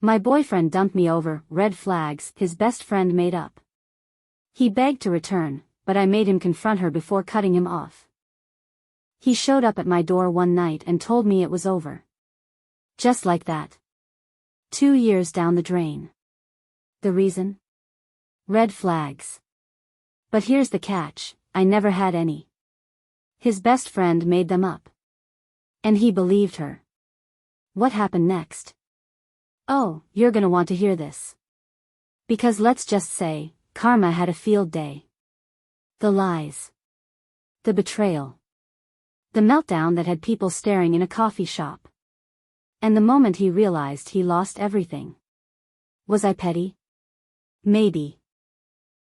My boyfriend dumped me over red flags his best friend made up. He begged to return, but I made him confront her before cutting him off. He showed up at my door one night and told me it was over. Just like that. 2 years down the drain. The reason? Red flags. But here's the catch, I never had any. His best friend made them up. And he believed her. What happened next? Oh, you're gonna want to hear this. Because let's just say, karma had a field day. The lies. The betrayal. The meltdown that had people staring in a coffee shop. And the moment he realized he lost everything. Was I petty? Maybe.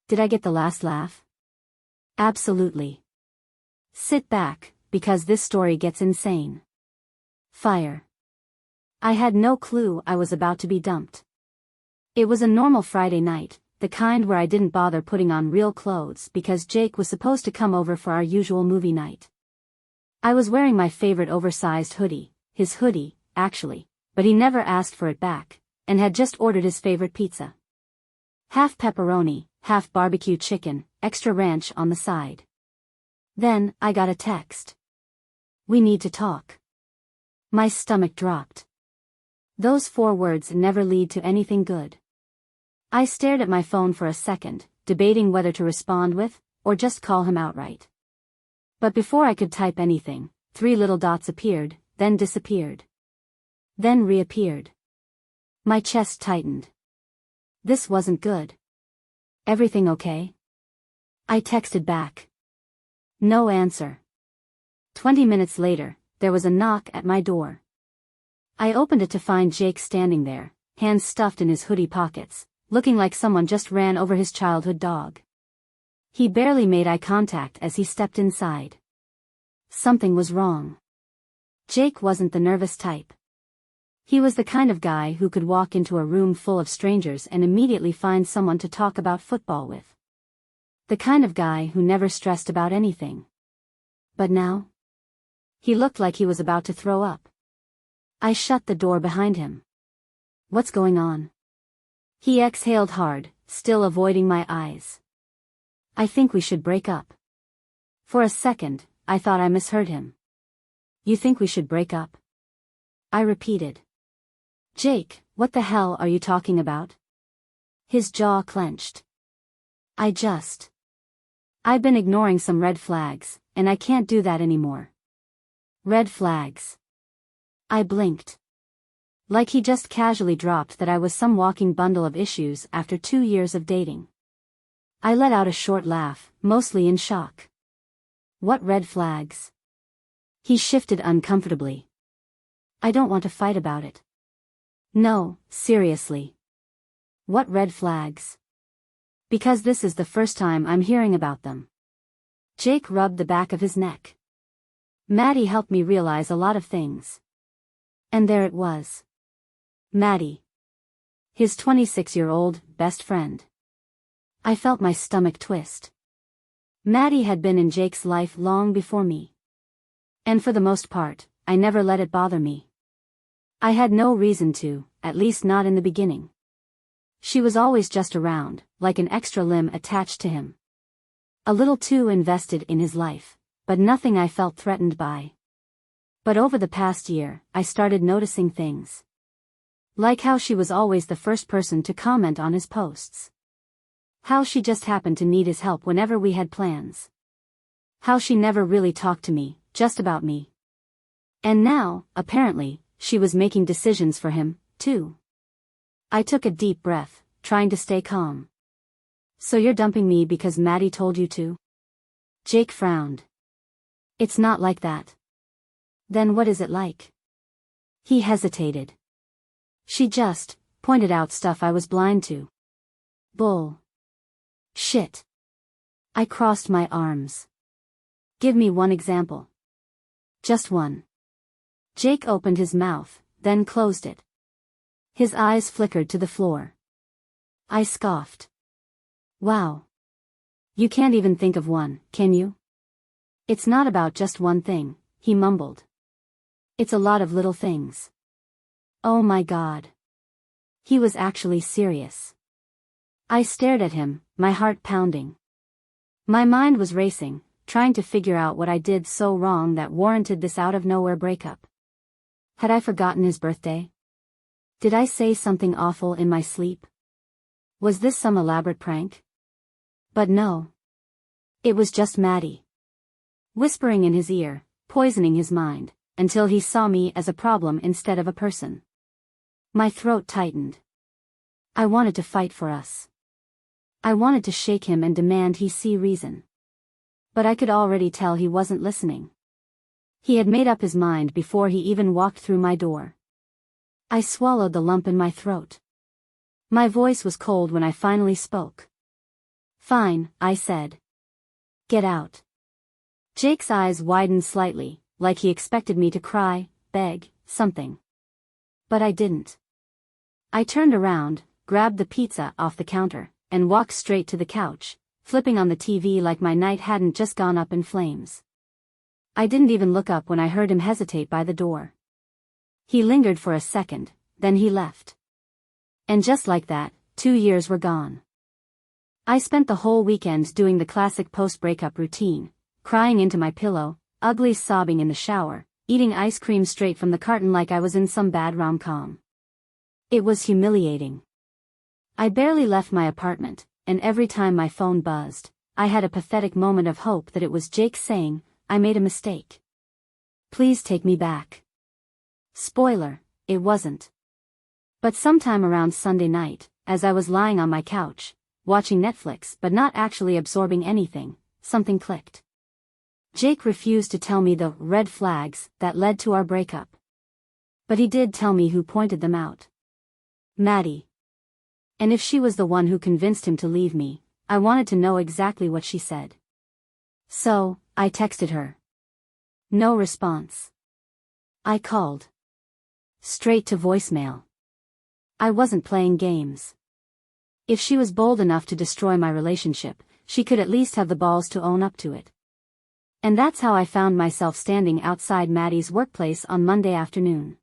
Did I get the last laugh? Absolutely. Sit back, because this story gets insane. Fire. I had no clue I was about to be dumped. It was a normal Friday night, the kind where I didn't bother putting on real clothes because Jake was supposed to come over for our usual movie night. I was wearing my favorite oversized hoodie, his hoodie, actually, but he never asked for it back, and had just ordered his favorite pizza. Half pepperoni, half barbecue chicken, extra ranch on the side. Then, I got a text. We need to talk. My stomach dropped. Those 4 words never lead to anything good. I stared at my phone for a second, debating whether to respond with, or just call him outright. But before I could type anything, 3 little dots appeared, then disappeared. Then reappeared. My chest tightened. This wasn't good. Everything okay? I texted back. No answer. 20 minutes later, there was a knock at my door. I opened it to find Jake standing there, hands stuffed in his hoodie pockets, looking like someone just ran over his childhood dog. He barely made eye contact as he stepped inside. Something was wrong. Jake wasn't the nervous type. He was the kind of guy who could walk into a room full of strangers and immediately find someone to talk about football with. The kind of guy who never stressed about anything. But now? He looked like he was about to throw up. I shut the door behind him. What's going on? He exhaled hard, still avoiding my eyes. I think we should break up. For a second, I thought I misheard him. You think we should break up? I repeated. Jake, what the hell are you talking about? His jaw clenched. I've been ignoring some red flags, and I can't do that anymore. Red flags. I blinked. Like he just casually dropped that I was some walking bundle of issues after 2 years of dating. I let out a short laugh, mostly in shock. What red flags? He shifted uncomfortably. I don't want to fight about it. No, seriously. What red flags? Because this is the first time I'm hearing about them. Jake rubbed the back of his neck. Maddie helped me realize a lot of things. And there it was. Maddie. His 26-year-old best friend. I felt my stomach twist. Maddie had been in Jake's life long before me. And for the most part, I never let it bother me. I had no reason to, at least not in the beginning. She was always just around, like an extra limb attached to him. A little too invested in his life, but nothing I felt threatened by. But over the past year, I started noticing things. Like how she was always the first person to comment on his posts. How she just happened to need his help whenever we had plans. How she never really talked to me, just about me. And now, apparently, she was making decisions for him, too. I took a deep breath, trying to stay calm. So you're dumping me because Maddie told you to? Jake frowned. It's not like that. Then what is it like? He hesitated. She just pointed out stuff I was blind to. Bull. Shit. I crossed my arms. Give me one example. Just one. Jake opened his mouth, then closed it. His eyes flickered to the floor. I scoffed. Wow. You can't even think of one, can you? It's not about just one thing, he mumbled. It's a lot of little things. Oh my God. He was actually serious. I stared at him, my heart pounding. My mind was racing, trying to figure out what I did so wrong that warranted this out-of-nowhere breakup. Had I forgotten his birthday? Did I say something awful in my sleep? Was this some elaborate prank? But no. It was just Maddie. Whispering in his ear, poisoning his mind, until he saw me as a problem instead of a person. My throat tightened. I wanted to fight for us. I wanted to shake him and demand he see reason. But I could already tell he wasn't listening. He had made up his mind before he even walked through my door. I swallowed the lump in my throat. My voice was cold when I finally spoke. "Fine," I said. "Get out." Jake's eyes widened slightly, like he expected me to cry, beg, something. But I didn't. I turned around, grabbed the pizza off the counter, and walked straight to the couch, flipping on the TV like my night hadn't just gone up in flames. I didn't even look up when I heard him hesitate by the door. He lingered for a second, then he left. And just like that, 2 years were gone. I spent the whole weekend doing the classic post-breakup routine, crying into my pillow, ugly sobbing in the shower, eating ice cream straight from the carton like I was in some bad rom-com. It was humiliating. I barely left my apartment, and every time my phone buzzed, I had a pathetic moment of hope that it was Jake saying, "I made a mistake. Please take me back." Spoiler, it wasn't. But sometime around Sunday night, as I was lying on my couch, watching Netflix but not actually absorbing anything, something clicked. Jake refused to tell me the red flags that led to our breakup. But he did tell me who pointed them out. Maddie. And if she was the one who convinced him to leave me, I wanted to know exactly what she said. So, I texted her. No response. I called. Straight to voicemail. I wasn't playing games. If she was bold enough to destroy my relationship, she could at least have the balls to own up to it. And that's how I found myself standing outside Maddie's workplace on Monday afternoon.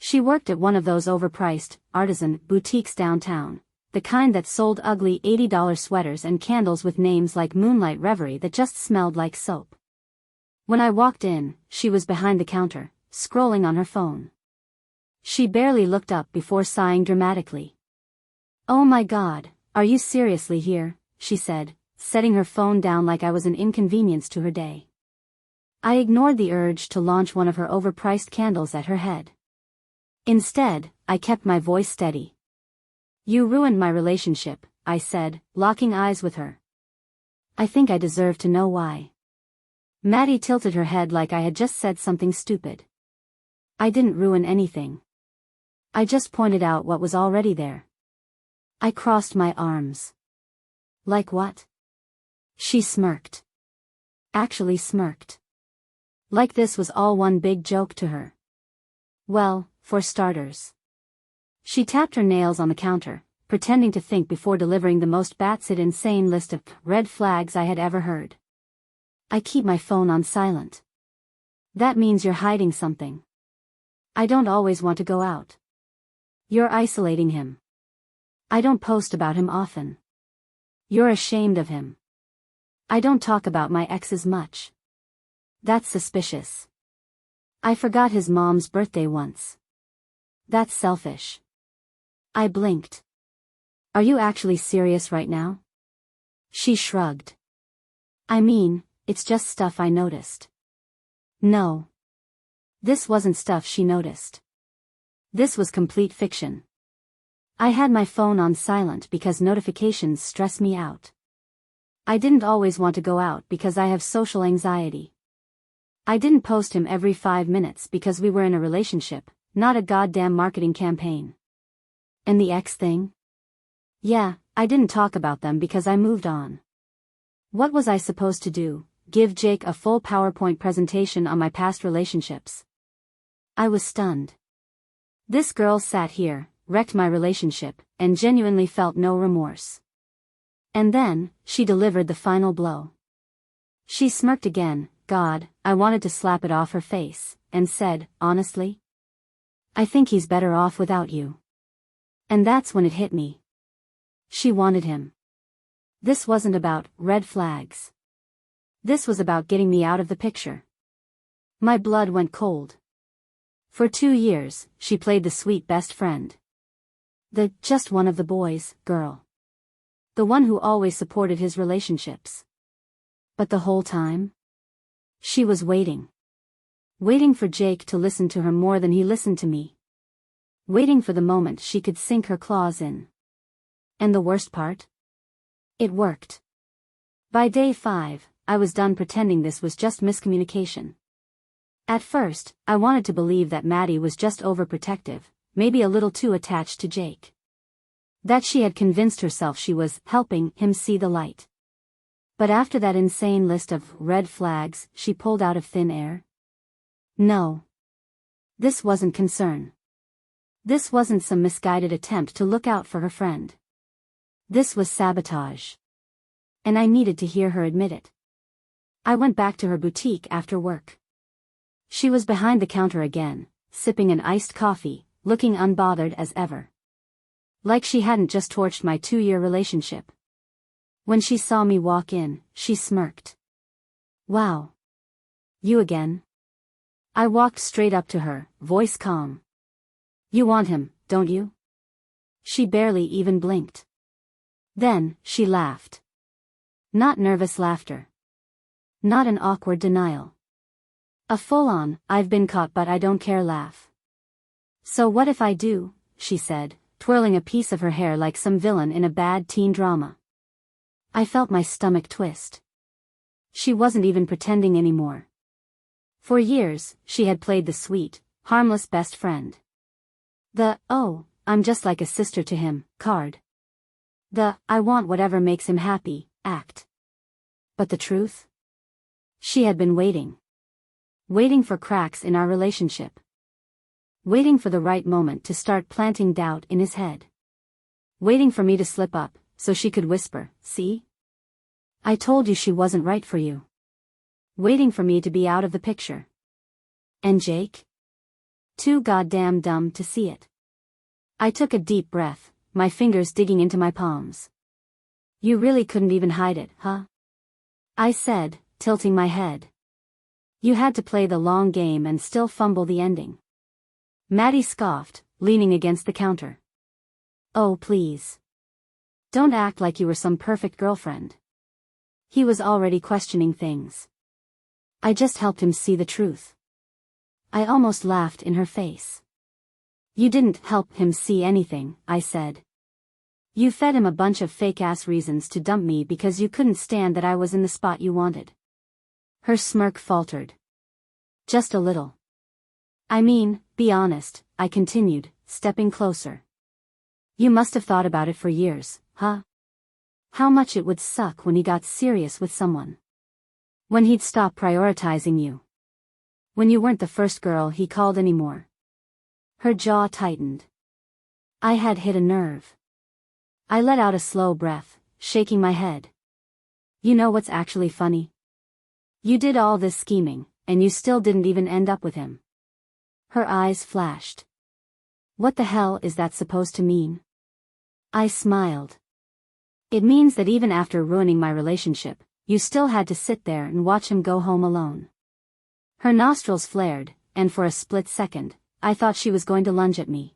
She worked at one of those overpriced, artisan boutiques downtown, the kind that sold ugly $80 sweaters and candles with names like Moonlight Reverie that just smelled like soap. When I walked in, she was behind the counter, scrolling on her phone. She barely looked up before sighing dramatically. "Oh my God, are you seriously here?" she said, setting her phone down like I was an inconvenience to her day. I ignored the urge to launch one of her overpriced candles at her head. Instead, I kept my voice steady. "You ruined my relationship," I said, locking eyes with her. "I think I deserve to know why." Maddie tilted her head like I had just said something stupid. "I didn't ruin anything. I just pointed out what was already there." I crossed my arms. "Like what?" She smirked. Actually smirked. Like this was all one big joke to her. "Well, for starters." She tapped her nails on the counter, pretending to think before delivering the most batshit insane list of red flags I had ever heard. "I keep my phone on silent." "That means you're hiding something." "I don't always want to go out." "You're isolating him." "I don't post about him often." "You're ashamed of him." "I don't talk about my exes much." "That's suspicious." "I forgot his mom's birthday once." "That's selfish." I blinked. "Are you actually serious right now?" She shrugged. "I mean, it's just stuff I noticed." No. This wasn't stuff she noticed. This was complete fiction. I had my phone on silent because notifications stress me out. I didn't always want to go out because I have social anxiety. I didn't post him every 5 minutes because we were in a relationship, not a goddamn marketing campaign. And the ex thing? Yeah, I didn't talk about them because I moved on. What was I supposed to do? Give Jake a full PowerPoint presentation on my past relationships? I was stunned. This girl sat here, wrecked my relationship, and genuinely felt no remorse. And then, she delivered the final blow. She smirked again. God, I wanted to slap it off her face, and said, honestly, "I think he's better off without you." And that's when it hit me. She wanted him. This wasn't about red flags. This was about getting me out of the picture. My blood went cold. For 2 years, she played the sweet best friend. The just one of the boys girl. The one who always supported his relationships. But the whole time? She was waiting. Waiting for Jake to listen to her more than he listened to me. Waiting for the moment she could sink her claws in. And the worst part? It worked. By day 5, I was done pretending this was just miscommunication. At first, I wanted to believe that Maddie was just overprotective, maybe a little too attached to Jake. That she had convinced herself she was helping him see the light. But after that insane list of red flags she pulled out of thin air? No. This wasn't concern. This wasn't some misguided attempt to look out for her friend. This was sabotage. And I needed to hear her admit it. I went back to her boutique after work. She was behind the counter again, sipping an iced coffee, looking unbothered as ever. Like she hadn't just torched my 2-year relationship. When she saw me walk in, she smirked. Wow. You again? I walked straight up to her, voice calm. You want him, don't you? She barely even blinked. Then, she laughed. Not nervous laughter. Not an awkward denial. A full-on, I've been caught but I don't care laugh. So what if I do, she said, twirling a piece of her hair like some villain in a bad teen drama. I felt my stomach twist. She wasn't even pretending anymore. For years, she had played the sweet, harmless best friend. The, oh, I'm just like a sister to him, card. The, I want whatever makes him happy, act. But the truth? She had been waiting. Waiting for cracks in our relationship. Waiting for the right moment to start planting doubt in his head. Waiting for me to slip up, so she could whisper, see? I told you she wasn't right for you. Waiting for me to be out of the picture. And Jake? Too goddamn dumb to see it. I took a deep breath, my fingers digging into my palms. You really couldn't even hide it, huh? I said, tilting my head. You had to play the long game and still fumble the ending. Maddie scoffed, leaning against the counter. Oh please. Don't act like you were some perfect girlfriend. He was already questioning things. I just helped him see the truth. I almost laughed in her face. You didn't help him see anything, I said. You fed him a bunch of fake-ass reasons to dump me because you couldn't stand that I was in the spot you wanted. Her smirk faltered. Just a little. I mean, be honest, I continued, stepping closer. You must have thought about it for years, huh? How much it would suck when he got serious with someone. When he'd stop prioritizing you. When you weren't the first girl he called anymore. Her jaw tightened. I had hit a nerve. I let out a slow breath, shaking my head. You know what's actually funny? You did all this scheming, and you still didn't even end up with him. Her eyes flashed. What the hell is that supposed to mean? I smiled. It means that even after ruining my relationship, you still had to sit there and watch him go home alone. Her nostrils flared, and for a split second, I thought she was going to lunge at me.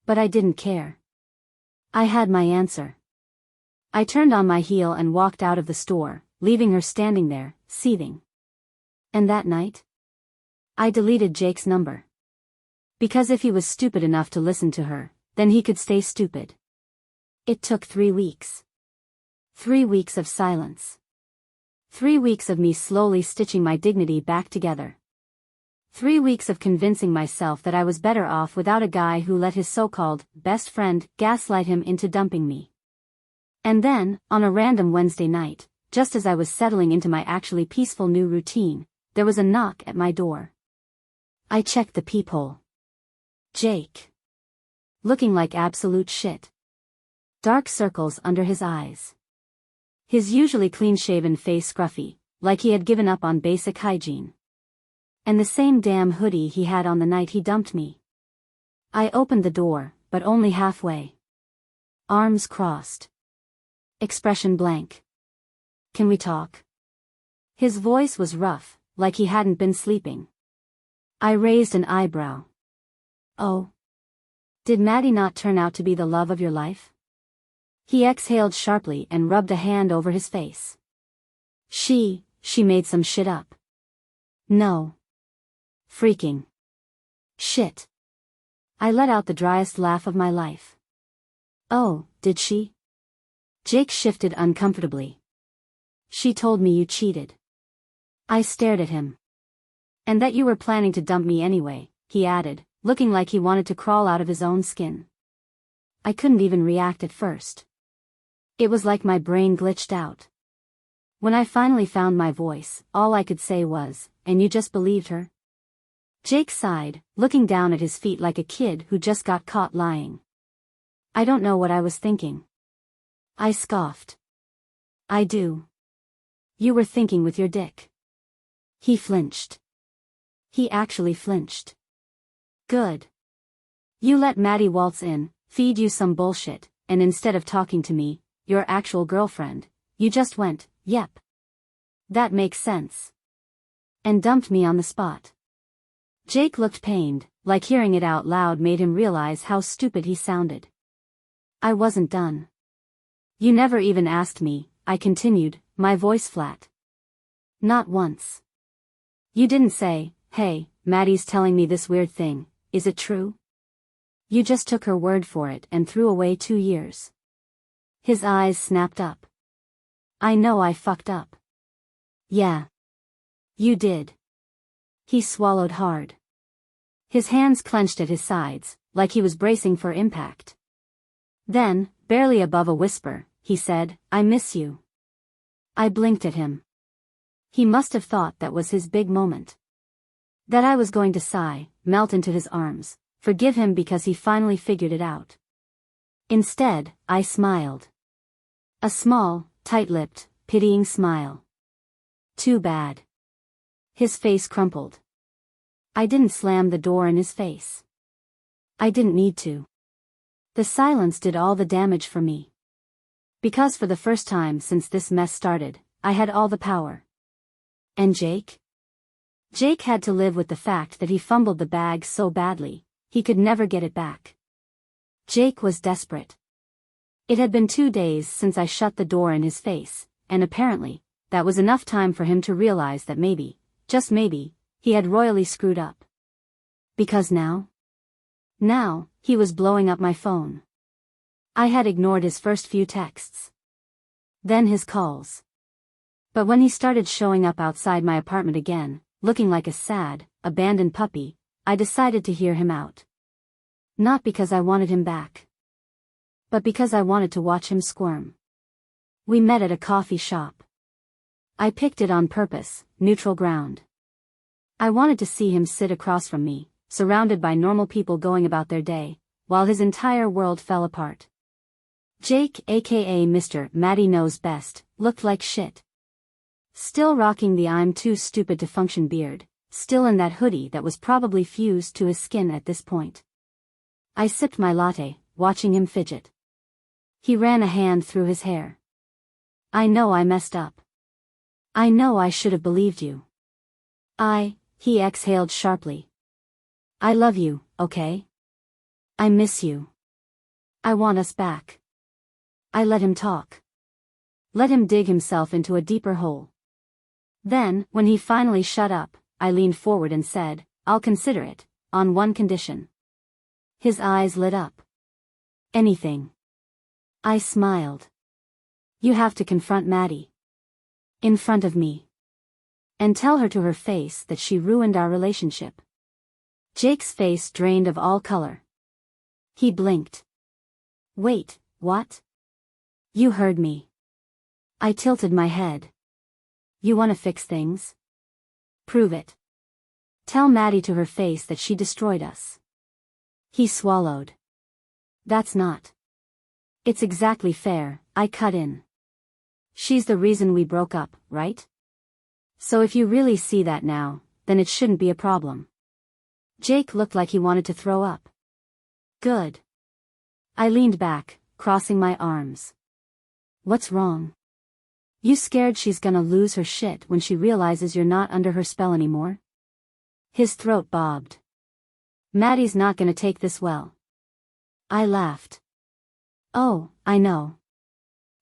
But I didn't care. I had my answer. I turned on my heel and walked out of the store, leaving her standing there, seething. And that night? I deleted Jake's number. Because if he was stupid enough to listen to her, then he could stay stupid. It took 3 weeks. 3 weeks of silence. 3 weeks of me slowly stitching my dignity back together. 3 weeks of convincing myself that I was better off without a guy who let his so-called best friend gaslight him into dumping me. And then, on a random Wednesday night, just as I was settling into my actually peaceful new routine, there was a knock at my door. I checked the peephole. Jake. Looking like absolute shit. Dark circles under his eyes. His usually clean-shaven face scruffy, like he had given up on basic hygiene. And the same damn hoodie he had on the night he dumped me. I opened the door, but only halfway. Arms crossed. Expression blank. Can we talk? His voice was rough, like he hadn't been sleeping. I raised an eyebrow. Oh. Did Maddie not turn out to be the love of your life? He exhaled sharply and rubbed a hand over his face. She made some shit up. No. Freaking. Shit. I let out the driest laugh of my life. Oh, did she? Jake shifted uncomfortably. She told me you cheated. I stared at him. And that you were planning to dump me anyway, he added, looking like he wanted to crawl out of his own skin. I couldn't even react at first. It was like my brain glitched out. When I finally found my voice, all I could say was, "And you just believed her?" Jake sighed, looking down at his feet like a kid who just got caught lying. I don't know what I was thinking. I scoffed. I do. You were thinking with your dick. He flinched. He actually flinched. Good. You let Maddie waltz in, feed you some bullshit, and instead of talking to me, your actual girlfriend, you just went, "Yep. That makes sense." And dumped me on the spot. Jake looked pained, like hearing it out loud made him realize how stupid he sounded. I wasn't done. You never even asked me, I continued, my voice flat. Not once. You didn't say, "Hey, Maddie's telling me this weird thing, is it true?" You just took her word for it and threw away 2 years. His eyes snapped up. I know I fucked up. Yeah. You did. He swallowed hard. His hands clenched at his sides, like he was bracing for impact. Then, barely above a whisper, he said, "I miss you." I blinked at him. He must have thought that was his big moment. That I was going to sigh, melt into his arms, forgive him because he finally figured it out. Instead, I smiled. A small, tight-lipped, pitying smile. Too bad. His face crumpled. I didn't slam the door in his face. I didn't need to. The silence did all the damage for me. Because for the first time since this mess started, I had all the power. And Jake? Jake had to live with the fact that he fumbled the bag so badly, he could never get it back. Jake was desperate. It had been 2 days since I shut the door in his face, and apparently, that was enough time for him to realize that maybe, just maybe, he had royally screwed up. Because now, he was blowing up my phone. I had ignored his first few texts. Then his calls. But when he started showing up outside my apartment again, looking like a sad, abandoned puppy, I decided to hear him out. Not because I wanted him back. But because I wanted to watch him squirm. We met at a coffee shop. I picked it on purpose, neutral ground. I wanted to see him sit across from me, surrounded by normal people going about their day, while his entire world fell apart. Jake, aka Mr. Maddie Knows Best, looked like shit. Still rocking the "I'm too stupid to function" beard, still in that hoodie that was probably fused to his skin at this point. I sipped my latte, watching him fidget. He ran a hand through his hair. I know I messed up. I know I should have believed you. He exhaled sharply. I love you, okay? I miss you. I want us back. I let him talk. Let him dig himself into a deeper hole. Then, when he finally shut up, I leaned forward and said, "I'll consider it, on one condition." His eyes lit up. Anything. I smiled. You have to confront Maddie. In front of me. And tell her to her face that she ruined our relationship. Jake's face drained of all color. He blinked. Wait, what? You heard me. I tilted my head. You wanna fix things? Prove it. Tell Maddie to her face that she destroyed us. He swallowed. That's not. It's exactly fair, I cut in. She's the reason we broke up, right? So if you really see that now, then it shouldn't be a problem. Jake looked like he wanted to throw up. Good. I leaned back, crossing my arms. What's wrong? You scared she's gonna lose her shit when she realizes you're not under her spell anymore? His throat bobbed. Maddie's not gonna take this well. I laughed. Oh, I know.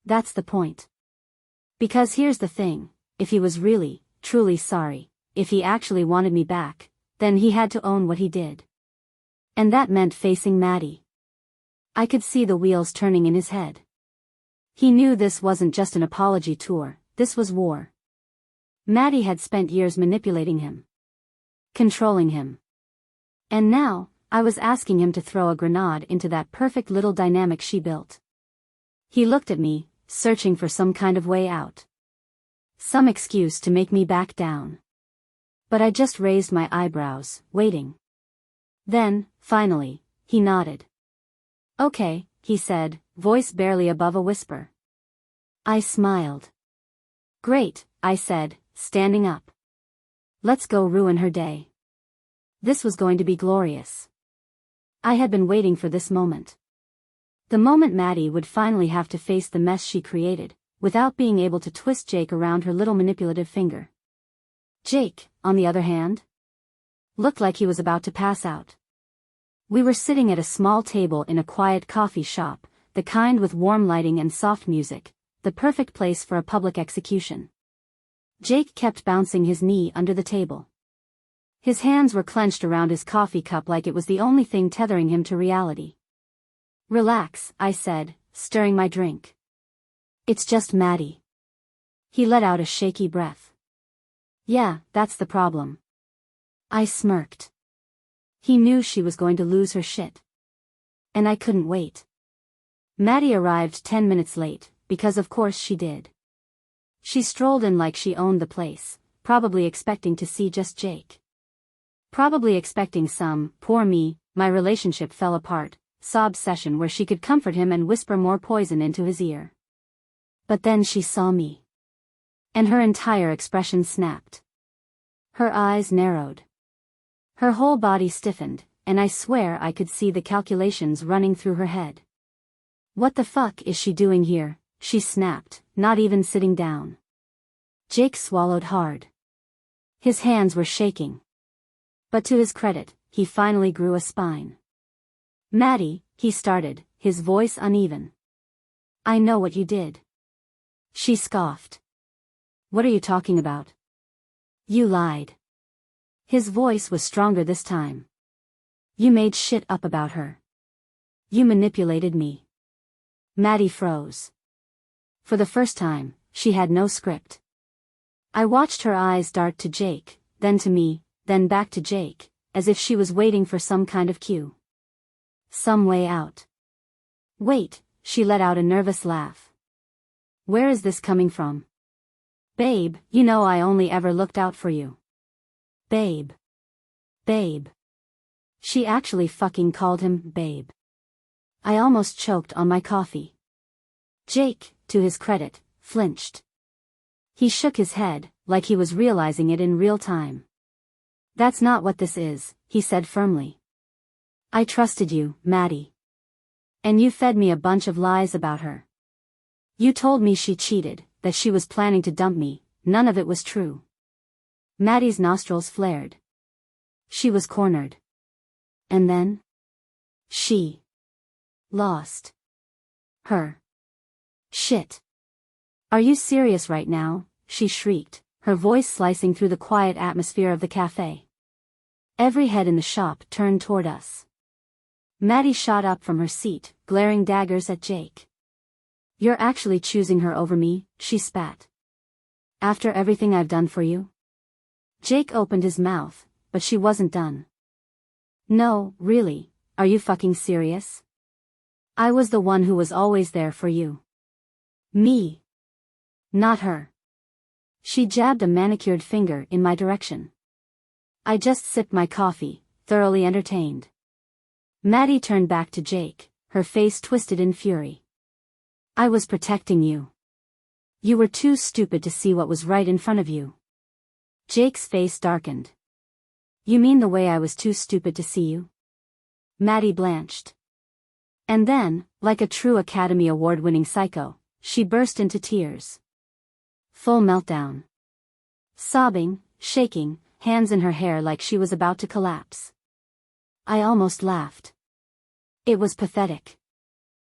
That's the point. Because here's the thing, if he was really, truly sorry, if he actually wanted me back, then he had to own what he did. And that meant facing Maddie. I could see the wheels turning in his head. He knew this wasn't just an apology tour, this was war. Maddie had spent years manipulating him. Controlling him. And now, I was asking him to throw a grenade into that perfect little dynamic she built. He looked at me, searching for some kind of way out. Some excuse to make me back down. But I just raised my eyebrows, waiting. Then, finally, he nodded. Okay, he said, voice barely above a whisper. I smiled. Great, I said, standing up. Let's go ruin her day. This was going to be glorious. I had been waiting for this moment. The moment Maddie would finally have to face the mess she created, without being able to twist Jake around her little manipulative finger. Jake, on the other hand, looked like he was about to pass out. We were sitting at a small table in a quiet coffee shop, the kind with warm lighting and soft music, the perfect place for a public execution. Jake kept bouncing his knee under the table. His hands were clenched around his coffee cup like it was the only thing tethering him to reality. Relax, I said, stirring my drink. It's just Maddie. He let out a shaky breath. Yeah, that's the problem. I smirked. He knew she was going to lose her shit. And I couldn't wait. Maddie arrived 10 minutes late, because of course she did. She strolled in like she owned the place, probably expecting to see just Jake. Probably expecting some, poor me, my relationship fell apart, sob session where she could comfort him and whisper more poison into his ear. But then she saw me. And her entire expression snapped. Her eyes narrowed. Her whole body stiffened, and I swear I could see the calculations running through her head. What the fuck is she doing here? She snapped, not even sitting down. Jake swallowed hard. His hands were shaking. But to his credit, he finally grew a spine. Maddie, he started, his voice uneven. I know what you did. She scoffed. What are you talking about? You lied. His voice was stronger this time. You made shit up about her. You manipulated me. Maddie froze. For the first time, she had no script. I watched her eyes dart to Jake, then to me, then back to Jake, as if she was waiting for some kind of cue. Some way out. Wait, she let out a nervous laugh. Where is this coming from? Babe, you know I only ever looked out for you. Babe. Babe. She actually fucking called him babe. I almost choked on my coffee. Jake, to his credit, flinched. He shook his head, like he was realizing it in real time. That's not what this is, he said firmly. I trusted you, Maddie. And you fed me a bunch of lies about her. You told me she cheated, that she was planning to dump me, none of it was true. Maddie's nostrils flared. She was cornered. And then? She lost her shit. Are you serious right now? She shrieked, her voice slicing through the quiet atmosphere of the cafe. Every head in the shop turned toward us. Maddie shot up from her seat, glaring daggers at Jake. You're actually choosing her over me, she spat. After everything I've done for you? Jake opened his mouth, but she wasn't done. No, really, are you fucking serious? I was the one who was always there for you. Me. Not her. She jabbed a manicured finger in my direction. I just sipped my coffee, thoroughly entertained. Maddie turned back to Jake, her face twisted in fury. I was protecting you. You were too stupid to see what was right in front of you. Jake's face darkened. You mean the way I was too stupid to see you? Maddie blanched. And then, like a true Academy Award-winning psycho, she burst into tears. Full meltdown. Sobbing, shaking, hands in her hair like she was about to collapse. I almost laughed. It was pathetic.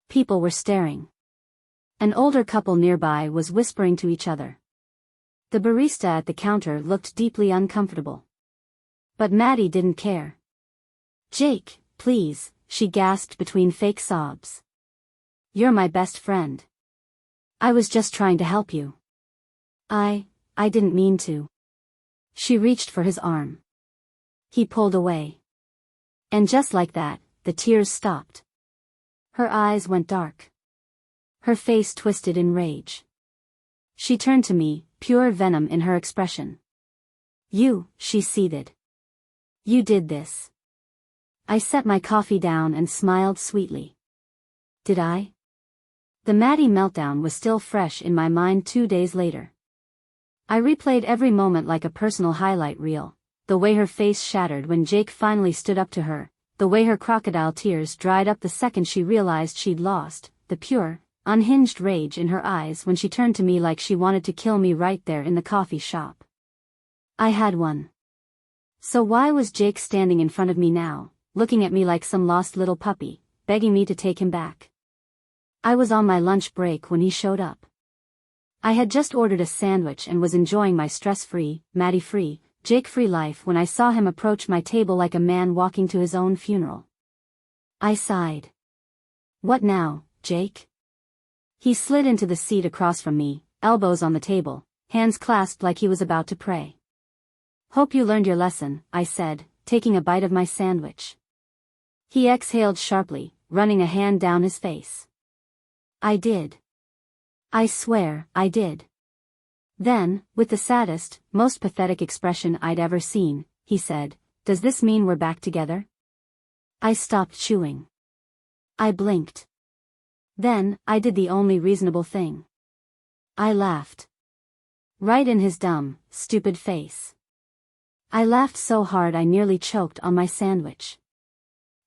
People were staring. An older couple nearby was whispering to each other. The barista at the counter looked deeply uncomfortable. But Maddie didn't care. "Jake, please," she gasped between fake sobs. "You're my best friend. I was just trying to help you. I didn't mean to." She reached for his arm. He pulled away. And just like that, the tears stopped. Her eyes went dark. Her face twisted in rage. She turned to me, pure venom in her expression. "You," she seethed. "You did this." I set my coffee down and smiled sweetly. Did I? The Maddie meltdown was still fresh in my mind 2 days later. I replayed every moment like a personal highlight reel, the way her face shattered when Jake finally stood up to her, the way her crocodile tears dried up the second she realized she'd lost, the pure, unhinged rage in her eyes when she turned to me like she wanted to kill me right there in the coffee shop. I had one. So why was Jake standing in front of me now, looking at me like some lost little puppy, begging me to take him back? I was on my lunch break when he showed up. I had just ordered a sandwich and was enjoying my stress-free, Maddie-free, Jake-free life when I saw him approach my table like a man walking to his own funeral. I sighed. "What now, Jake?" He slid into the seat across from me, elbows on the table, hands clasped like he was about to pray. "Hope you learned your lesson," I said, taking a bite of my sandwich. He exhaled sharply, running a hand down his face. "I did. I swear, I did." Then, with the saddest, most pathetic expression I'd ever seen, he said, "Does this mean we're back together?" I stopped chewing. I blinked. Then, I did the only reasonable thing. I laughed. Right in his dumb, stupid face. I laughed so hard I nearly choked on my sandwich.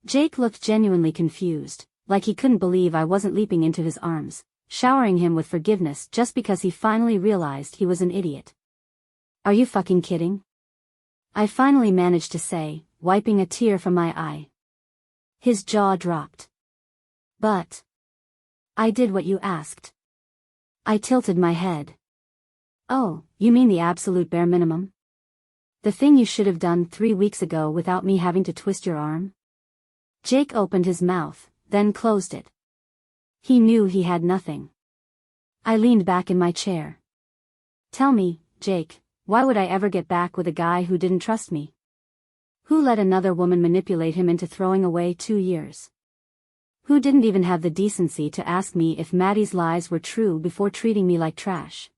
Jake looked genuinely confused, like he couldn't believe I wasn't leaping into his arms, showering him with forgiveness just because he finally realized he was an idiot. "Are you fucking kidding?" I finally managed to say, wiping a tear from my eye. His jaw dropped. "But I did what you asked." I tilted my head. "Oh, you mean the absolute bare minimum? The thing you should have done 3 weeks ago without me having to twist your arm?" Jake opened his mouth, then closed it. He knew he had nothing. I leaned back in my chair. "Tell me, Jake, why would I ever get back with a guy who didn't trust me? Who let another woman manipulate him into throwing away 2 years? Who didn't even have the decency to ask me if Maddie's lies were true before treating me like trash?"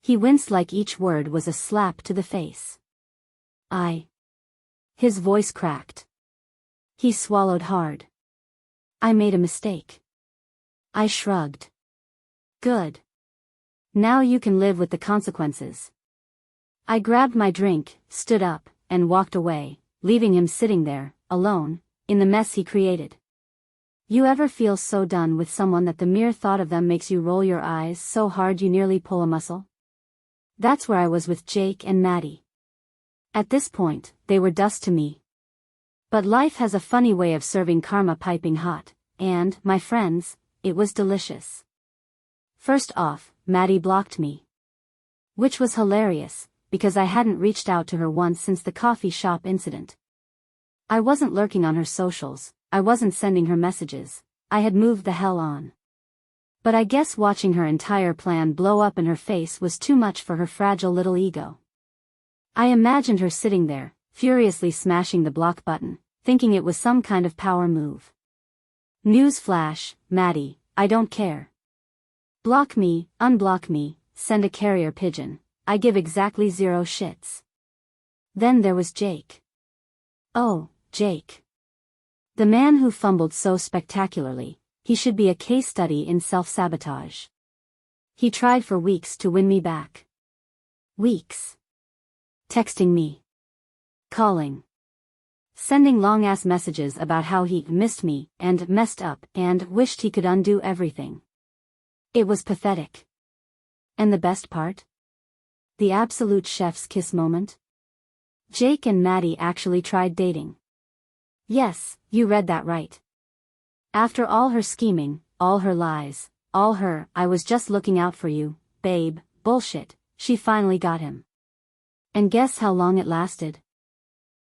He winced like each word was a slap to the face. His voice cracked. He swallowed hard. "I made a mistake." I shrugged. "Good. Now you can live with the consequences." I grabbed my drink, stood up, and walked away, leaving him sitting there, alone, in the mess he created. You ever feel so done with someone that the mere thought of them makes you roll your eyes so hard you nearly pull a muscle? That's where I was with Jake and Maddie. At this point, they were dust to me. But life has a funny way of serving karma piping hot, and, my friends, it was delicious. First off, Maddie blocked me. Which was hilarious, because I hadn't reached out to her once since the coffee shop incident. I wasn't lurking on her socials, I wasn't sending her messages, I had moved the hell on. But I guess watching her entire plan blow up in her face was too much for her fragile little ego. I imagined her sitting there, furiously smashing the block button, thinking it was some kind of power move. Newsflash, Maddie, I don't care. Block me, unblock me, send a carrier pigeon, I give exactly 0 shits. Then there was Jake. Oh, Jake. The man who fumbled so spectacularly, he should be a case study in self-sabotage. He tried for weeks to win me back. Weeks. Texting me. Calling. sending long-ass messages about how he missed me and messed up and wished he could undo everything. It was pathetic. And the best part? The absolute chef's kiss moment? Jake and Maddie actually tried dating. Yes, you read that right. After all her scheming, all her lies, all her "I was just looking out for you, babe" bullshit, she finally got him. And guess how long it lasted?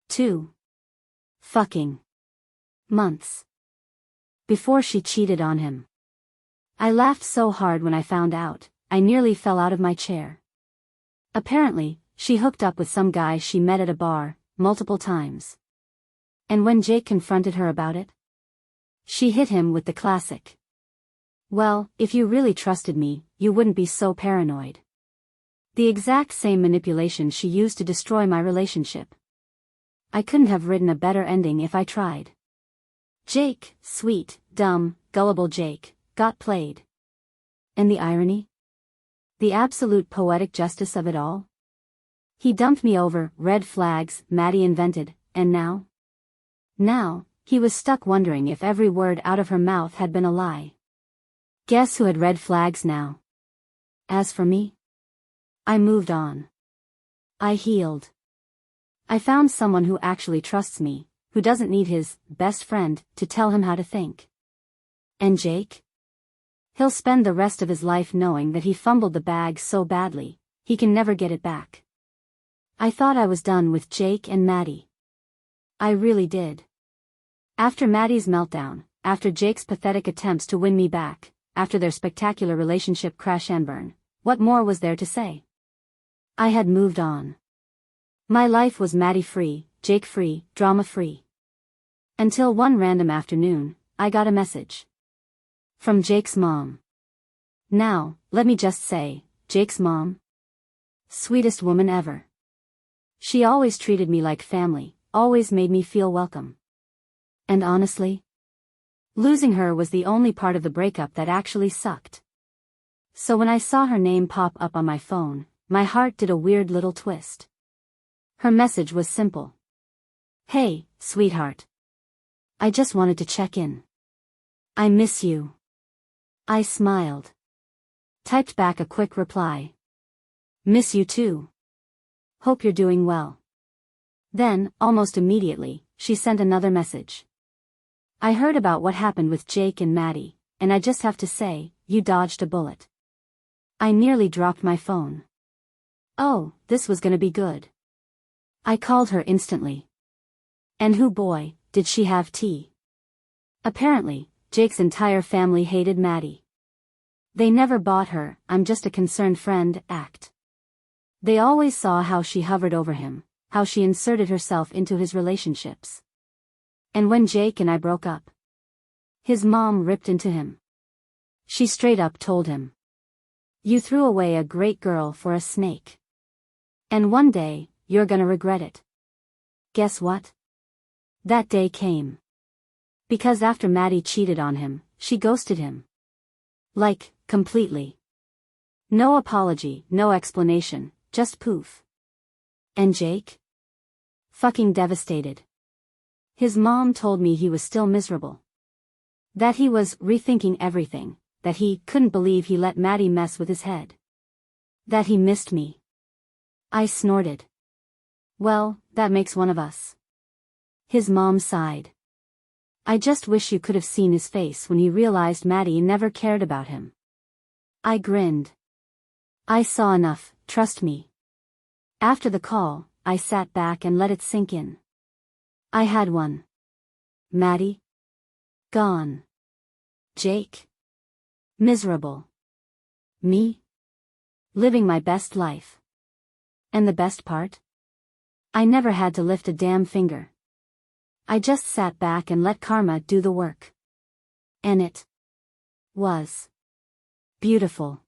2 fucking months. Before she cheated on him. I laughed so hard when I found out, I nearly fell out of my chair. Apparently, she hooked up with some guy she met at a bar, multiple times. And when Jake confronted her about it, she hit him with the classic. Well, if you really trusted me, you wouldn't be so paranoid. The exact same manipulation she used to destroy my relationship. I couldn't have written a better ending if I tried. Jake, sweet, dumb, gullible Jake, got played. And the irony? The absolute poetic justice of it all? He dumped me over red flags Maddie invented, and now? Now, he was stuck wondering if every word out of her mouth had been a lie. Guess who had red flags now? As for me, I moved on. I healed. I found someone who actually trusts me, who doesn't need his best friend to tell him how to think. And Jake? He'll spend the rest of his life knowing that he fumbled the bag so badly, he can never get it back. I thought I was done with Jake and Maddie. I really did. After Maddie's meltdown, after Jake's pathetic attempts to win me back, after their spectacular relationship crash and burn, what more was there to say? I had moved on. My life was Maddie free, Jake free, drama free. Until one random afternoon, I got a message. From Jake's mom. Now, let me just say, Jake's mom? Sweetest woman ever. She always treated me like family, always made me feel welcome. And honestly, losing her was the only part of the breakup that actually sucked. So when I saw her name pop up on my phone, my heart did a weird little twist. Her message was simple. Hey, sweetheart. I just wanted to check in. I miss you. I smiled. Typed back a quick reply. Miss you too. Hope you're doing well. Then, almost immediately, she sent another message. I heard about what happened with Jake and Maddie, and I just have to say, you dodged a bullet. I nearly dropped my phone. Oh, this was gonna be good. I called her instantly. And who boy, did she have tea. Apparently, Jake's entire family hated Maddie. They never bought her "I'm just a concerned friend" act. They always saw how she hovered over him, how she inserted herself into his relationships. And when Jake and I broke up, his mom ripped into him. She straight up told him, "You threw away a great girl for a snake. And one day, you're gonna regret it." Guess what? That day came. Because after Maddie cheated on him, she ghosted him. Like, completely. No apology, no explanation, just poof. And Jake? Fucking devastated. His mom told me he was still miserable. That he was rethinking everything, that he couldn't believe he let Maddie mess with his head. That he missed me. I snorted. Well, that makes one of us. His mom sighed. I just wish you could have seen his face when he realized Maddie never cared about him. I grinned. I saw enough, trust me. After the call, I sat back and let it sink in. I had one. Maddie? Gone. Jake? Miserable. Me? Living my best life. And the best part? I never had to lift a damn finger. I just sat back and let karma do the work. And it was beautiful.